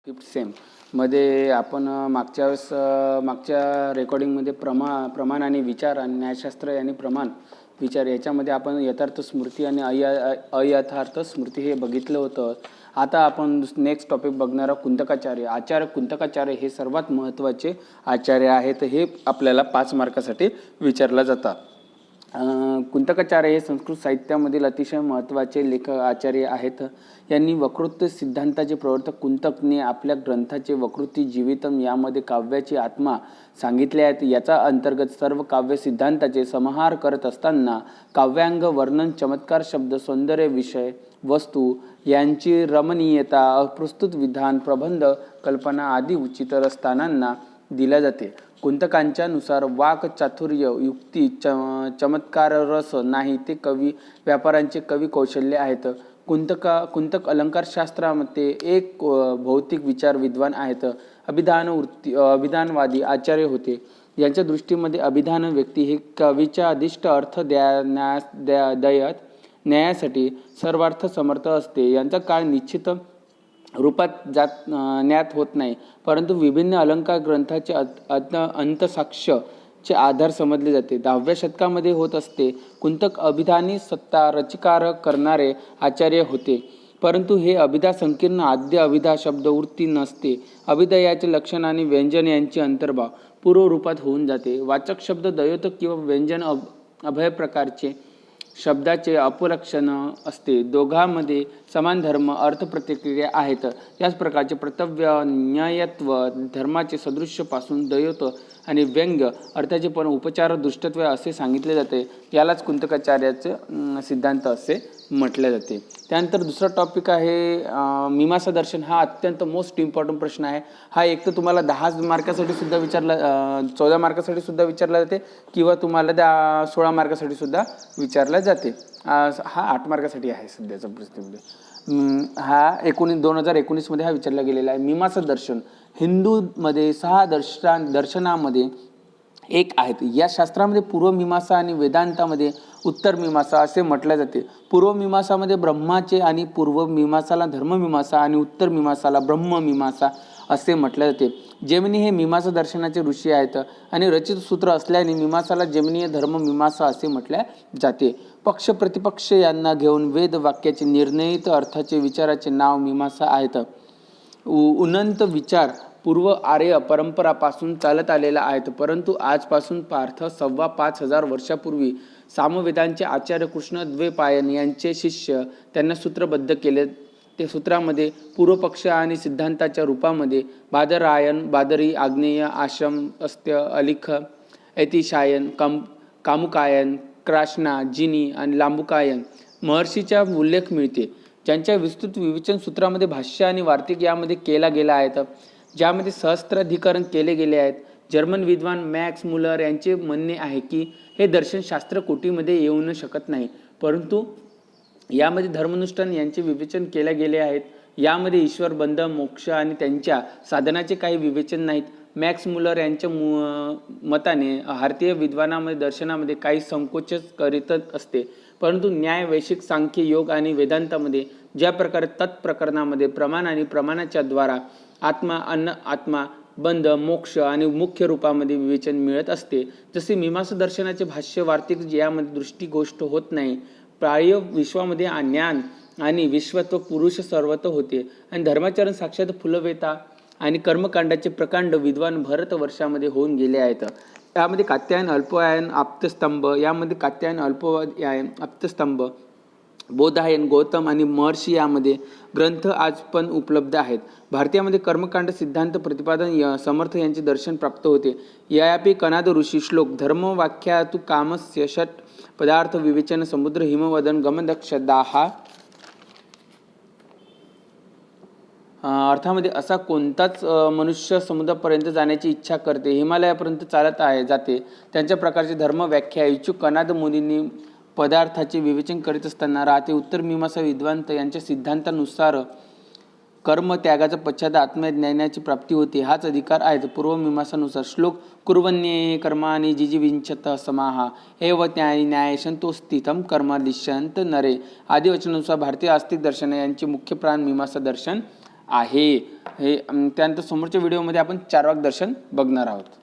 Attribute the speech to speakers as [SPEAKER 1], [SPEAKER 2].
[SPEAKER 1] Fifth sem मध्ये आपण मागच्या रेकॉर्डिंगमध्ये प्रमाण आणि विचार आणि न्यायशास्त्र आणि प्रमाण विचार याच्यामध्ये आपण यथार्थ स्मृती आणि अयथार्थ स्मृती हे बघितलं होतं. आता आपण नेक्स्ट टॉपिक बघणार कुंतकाचार्य. आचार्य कुंतकाचार्य हे सर्वात महत्त्वाचे आचार्य आहेत. हे आपल्याला 5 मार्कासाठी विचारलं जातं. कुंतकाचार्य हे संस्कृत साहित्यामधील अतिशय महत्त्वाचे लेखक आचार्य आहेत. यांनी वक्तृत्व सिद्धांताचे प्रवर्तक कुंतकने आपल्या ग्रंथाचे वक्तृत्व जीवितम यामध्ये काव्याची आत्मा सांगितले आहेत. याचा अंतर्गत सर्व काव्य सिद्धांताचे समाहार करत असताना काव्यांग, वर्णन, चमत्कार, शब्द, सौंदर्य, विषय, वस्तू यांची रमणीयता, अप्रस्तुत विधान, प्रबंध, कल्पना आदी उच्चतर स्थानांना दिल्या जाते. कुंतकांच्या नुसार वाक चातुर्य, युक्ती, चमत्कार रस नाही ते कवी व्यापारांचे कवी कौशल्य आहेत. कुंतक अलंकारशास्त्रामध्ये एक भौतिक विचार विद्वान आहेत. अभिधानवादी आचार्य होते. यांच्या दृष्टीमध्ये अभिधान व्यक्ती हे कवीच्या अदिष्ट अर्थ देण्यात न्यायासाठी सर्वार्थ समर्थ असते. यांचा काळ निश्चित रूपात ज्ञात होत नाही, परंतु विभिन्न अलंकार ग्रंथाचे अंतसाक्ष्यचे आधार समजले जाते. 10व्या शतकामध्ये होत असते. कुंतक अभिधानी सत्ता रचिकार करणारे आचार्य होते, परंतु हे अभिधा संकीर्ण आद्य अभिधा शब्दवृत्ती नसते. अभिधयाचे लक्षण आणि व्यंजन यांचे अंतर्भाव पूर्व रूपात होऊन जाते. वाचक शब्द द्वयोतक किंवा व्यंजन अभय प्रकारचे शब्दाचे अपलक्षण असते. दोघांमध्ये समान धर्म अर्थ प्रतिक्रिया आहेत. याच प्रकारचे कर्तव्य न्यायत्व धर्माचे सदृश्य पासून द्वयोत आणि व्यंग्य अर्थाचे पण उपचार दृष्टत्व असे सांगितले जाते. यालाच कुंतकाचार्याचे सिद्धांत असे म्हटले जाते. त्यानंतर दुसरा टॉपिक आहे मीमांसा दर्शन. हा अत्यंत मोस्ट इम्पॉर्टंट प्रश्न आहे. हा एक तर तुम्हाला 10 मार्कासाठी सुद्धा विचारला, 14 मार्कासाठी सुद्धा विचारला जाते किंवा तुम्हाला 16 मार्कासाठी सुद्धा विचारला जाते. हा 8 मार्कासाठी आहे सध्याचा परिस्थितीमध्ये. हा 2019 मध्ये हा विचारला गेलेला आहे. मीमांसा दर्शन हिंदूमध्ये 6 दर्शनामध्ये एक आहेत. या शास्त्रामध्ये पूर्वमीमांसा आणि वेदांतामध्ये उत्तर मीमांसा असे म्हटले जाते. पूर्वमीमांसामध्ये ब्रह्माचे आणि पूर्वमीमांसाला धर्ममीमांसा आणि उत्तर मीमांसाला ब्रह्ममीमांसा असे म्हटले जाते. जैमिनी हे मीमांसा दर्शनाचे ऋषी आहेत आणि रचित सूत्र असल्याने मीमांसाला जैमिनीय धर्ममीमांसा असे म्हटले जाते. पक्ष प्रतिपक्ष यांना घेऊन वेद वाक्याचे निर्णयित अर्थाचे विचाराचे नाव मीमांसा आहेत. उन्नत विचार पूर्व आर्य परंपरापासून चालत आलेला आहेत, परंतु आजपासून पार्थ 5,500 वर्षापूर्वी सामवेदांचे आचार्य कृष्णद्वैपायन यांचे शिष्य त्यांना सूत्रबद्ध केले. ते सूत्रामध्ये पूर्वपक्ष आणि सिद्धांताच्या रूपामध्ये बादरायण, बादरी, आग्नेय, आश्रम, अस्त्य, अलिख, ऐतिशायन, कामुकायन, क्राशना, जिनी आणि लांबुकायन महर्षीचा उल्लेख मिळते, ज्यांच्या विस्तृत विवेचन सूत्रामध्ये भाष्य आणि वार्तिक यामध्ये केला गेला आहे, ज्यामध्ये सहस्त्राधिकरण केले गेले आहेत. जर्मन विद्वान मॅक्स मुलर यांचे म्हणणे आहे की हे दर्शन शास्त्र कोटीमध्ये येऊ न शकत नाही, परंतु यामध्ये धर्मनुष्ठान यांचे विवेचन केले गेले आहेत. यामध्ये ईश्वर, बंध, मोक्ष आणि त्यांच्या साधनाचे काही विवेचन नाहीत. मॅक्स मुलर यांच्या मताने भारतीय विद्वानामध्ये दर्शनामध्ये काही संकोचच करीत असते, परंतु न्याय, वैशिक, सांख्य, योग आणि वेदांतामध्ये ज्या प्रकारे तत्प्रकरणामध्ये प्रमाण आणि प्रमाणाच्या द्वारा आत्मा, आत्मा, बंध, मोक्ष आणि मुख्य रूपामध्ये विवेचन मिळत असते, जसे मीमांसा दर्शनाचे भाष्य वार्तिक यामध्ये दृष्टी गोष्ट होत नाही. प्राय विश्वामध्ये ज्ञान आणि विश्वत्व पुरुष सर्वत्व होते आणि धर्माचरण साक्षात फुलवेता आणि कर्मकांडाचे प्रकांड विद्वान भरत वर्षामध्ये होऊन गेले आहेत. यामध्ये कात्यायन, अल्पयायन, आप्तस्तंभ, यामध्ये कात्यायन, अल्पयायन, आप्तस्तंभ, बोधायन, गौतम आणि महर्षी यामध्ये ग्रंथ आज पण उपलब्ध आहेत. भारतीयामध्ये कर्मकांड सिद्धांत प्रतिपादन समर्थ यांचे दर्शन प्राप्त होते. यापी कनाद ऋषी श्लोक धर्म वाक्यातु कामस्य षट पदार्थ विवेचन समुद्र हिमवदन गमदक्ष दाहा अर्थामध्ये असा कोणताच मनुष्य समुद्रापर्यंत जाण्याची इच्छा करते, हिमालयापर्यंत चालत जाते. त्यांच्या प्रकारचे धर्म व्याख्या इच्छुक कनाद मुनींनी पदार्थाचे विवेचन करीत असताना राहते. उत्तर मीमांसा विद्वांत यांच्या सिद्धांतानुसार कर्म त्यागाचा पश्चात आत्मज्ञानाची प्राप्ती होते, हाच अधिकार आहे. पूर्व मीमांसानुसार श्लोक कुर्वन्ये कर्माणि जिजीविंशत समाहा एव न्याय संतोस्थितम कर्मादिश्यंत नरे आदी वचनानुसार भारतीय आस्तिक दर्शन यांचे मुख्य प्राण मीमांसा दर्शन आहे. हे त्यानंतर समोरच्या व्हिडिओमध्ये आपण चार्वाक दर्शन बघणार आहोत.